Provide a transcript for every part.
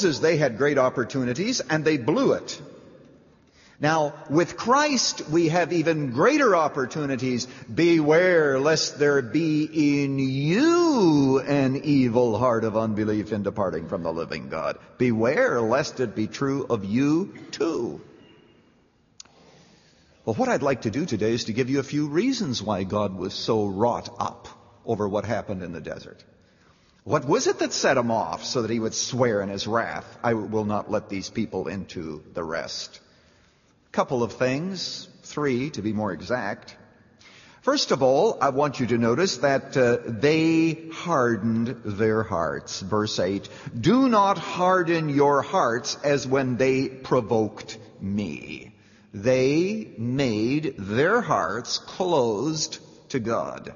Moses, they had great opportunities, and they blew it. Now, with Christ, we have even greater opportunities. Beware lest there be in you an evil heart of unbelief in departing from the living God. Beware lest it be true of you too. Well, what I'd like to do today is to give you a few reasons why God was so wrought up over what happened in the desert. What was it that set him off so that he would swear in his wrath, I will not let these people into the rest? Couple of things, 3 to be more exact. First of all, I want you to notice that they hardened their hearts. Verse 8, do not harden your hearts as when they provoked me. They made their hearts closed to God.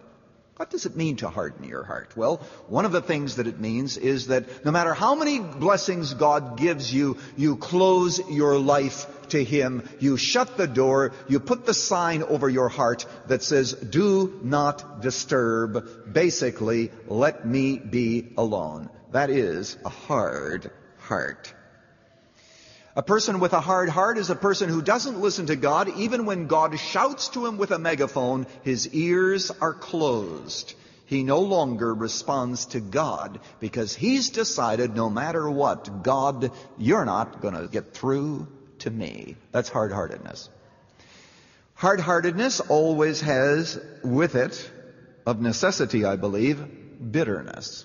What does it mean to harden your heart? Well, one of the things that it means is that no matter how many blessings God gives you, you close your life to Him. You shut the door. You put the sign over your heart that says, do not disturb. Basically, let me be alone. That is a hard heart. A person with a hard heart is a person who doesn't listen to God. Even when God shouts to him with a megaphone, his ears are closed. He no longer responds to God because he's decided no matter what, God, you're not going to get through to me. That's hard-heartedness. Hard-heartedness always has with it, of necessity, I believe, bitterness.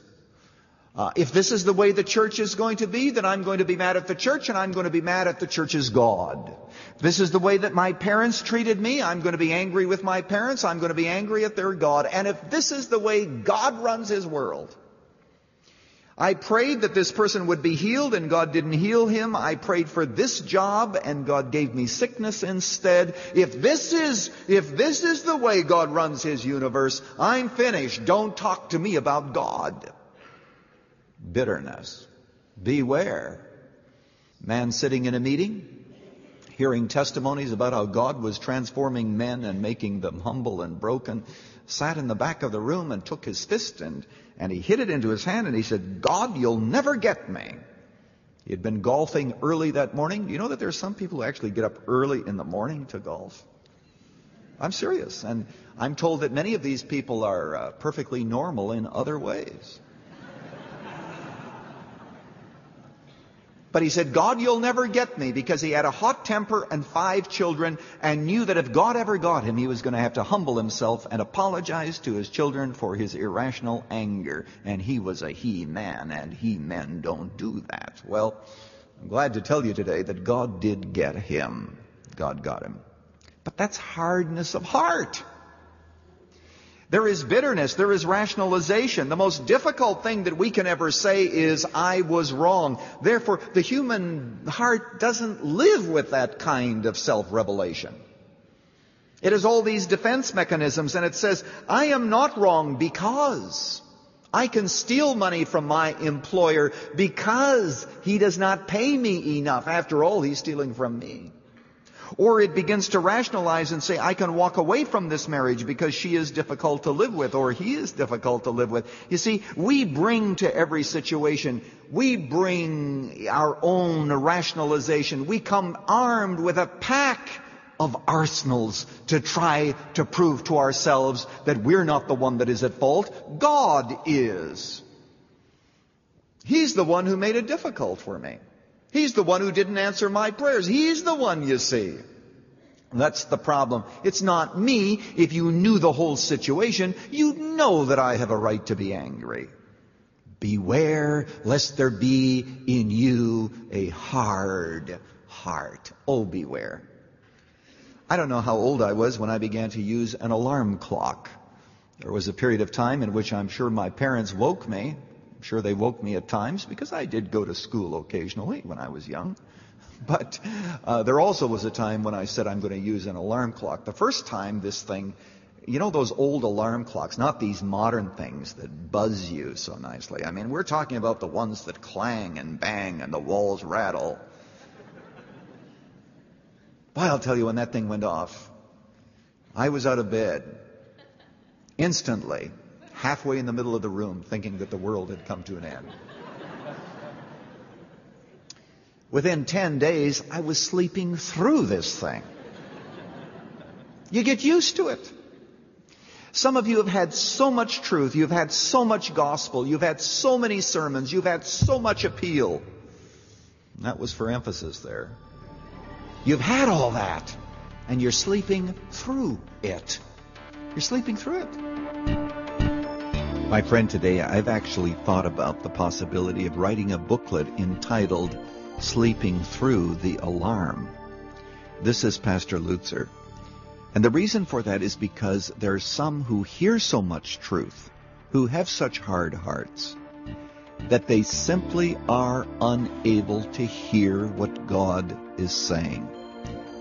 If this is the way the church is going to be, then I'm going to be mad at the church and I'm going to be mad at the church's God. If this is the way that my parents treated me, I'm going to be angry with my parents. I'm going to be angry at their God. And if this is the way God runs His world, I prayed that this person would be healed and God didn't heal him. I prayed for this job and God gave me sickness instead. If this is the way God runs His universe, I'm finished. Don't talk to me about God. Bitterness. Beware. Man sitting in a meeting, hearing testimonies about how God was transforming men and making them humble and broken, sat in the back of the room and took his fist and he hit it into his hand and he said, God, you'll never get me. He had been golfing early that morning. You know that there are some people who actually get up early in the morning to golf? I'm serious. And I'm told that many of these people are perfectly normal in other ways. But he said, God, you'll never get me, because he had a hot temper and 5 children and knew that if God ever got him, he was going to have to humble himself and apologize to his children for his irrational anger. And he was a he-man, and he-men don't do that. Well, I'm glad to tell you today that God did get him. God got him. But that's hardness of heart. There is bitterness. There is rationalization. The most difficult thing that we can ever say is, I was wrong. Therefore, the human heart doesn't live with that kind of self-revelation. It has all these defense mechanisms, and it says, I am not wrong because I can steal money from my employer because he does not pay me enough. After all, he's stealing from me. Or it begins to rationalize and say, I can walk away from this marriage because she is difficult to live with, or he is difficult to live with. You see, we bring to every situation, we bring our own rationalization. We come armed with a pack of arsenals to try to prove to ourselves that we're not the one that is at fault. God is. He's the one who made it difficult for me. He's the one who didn't answer my prayers. He's the one, you see. That's the problem. It's not me. If you knew the whole situation, you'd know that I have a right to be angry. Beware lest there be in you a hard heart. Oh, beware. I don't know how old I was when I began to use an alarm clock. There was a period of time in which I'm sure my parents woke me. I'm sure they woke me at times because I did go to school occasionally when I was young. But there also was a time when I said I'm going to use an alarm clock. The first time this thing, you know those old alarm clocks, not these modern things that buzz you so nicely. I mean, we're talking about the ones that clang and bang and the walls rattle. But I'll tell you, when that thing went off, I was out of bed instantly, halfway in the middle of the room, thinking that the world had come to an end. Within 10 days, I was sleeping through this thing. You get used to it. Some of you have had so much truth, you've had so much gospel, you've had so many sermons, you've had so much appeal. That was for emphasis there. You've had all that, and you're sleeping through it. You're sleeping through it. My friend, today I've actually thought about the possibility of writing a booklet entitled Sleeping Through the Alarm. This is Pastor Lutzer. And the reason for that is because there's some who hear so much truth, who have such hard hearts, that they simply are unable to hear what God is saying.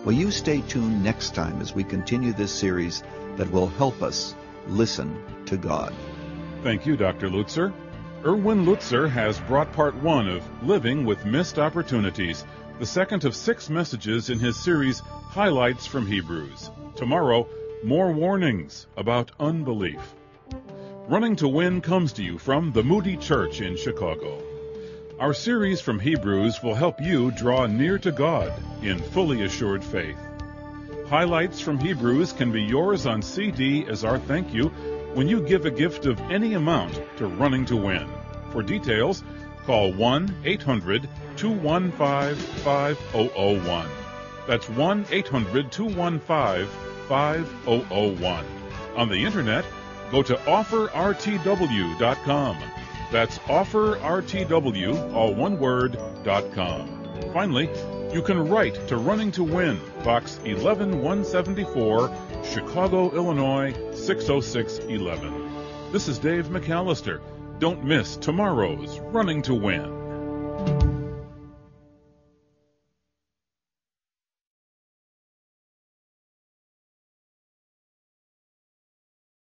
Will you stay tuned next time as we continue this series that will help us listen to God? Thank you, Dr. Lutzer. Erwin Lutzer has brought part 1 of Living with Missed Opportunities, the second of 6 messages in his series Highlights from Hebrews. Tomorrow, more warnings about unbelief. Running to Win comes to you from the Moody Church in Chicago. Our series from Hebrews will help you draw near to God in fully assured faith. Highlights from Hebrews can be yours on CD as our thank you when you give a gift of any amount to Running to Win. For details, call 1-800-215-5001. That's 1-800-215-5001. On the internet, go to offerrtw.com. That's offerrtw, all one word, .com. Finally, you can write to Running to Win, Box 11174, Chicago, Illinois, 60611. This is Dave McAllister. Don't miss tomorrow's Running to Win.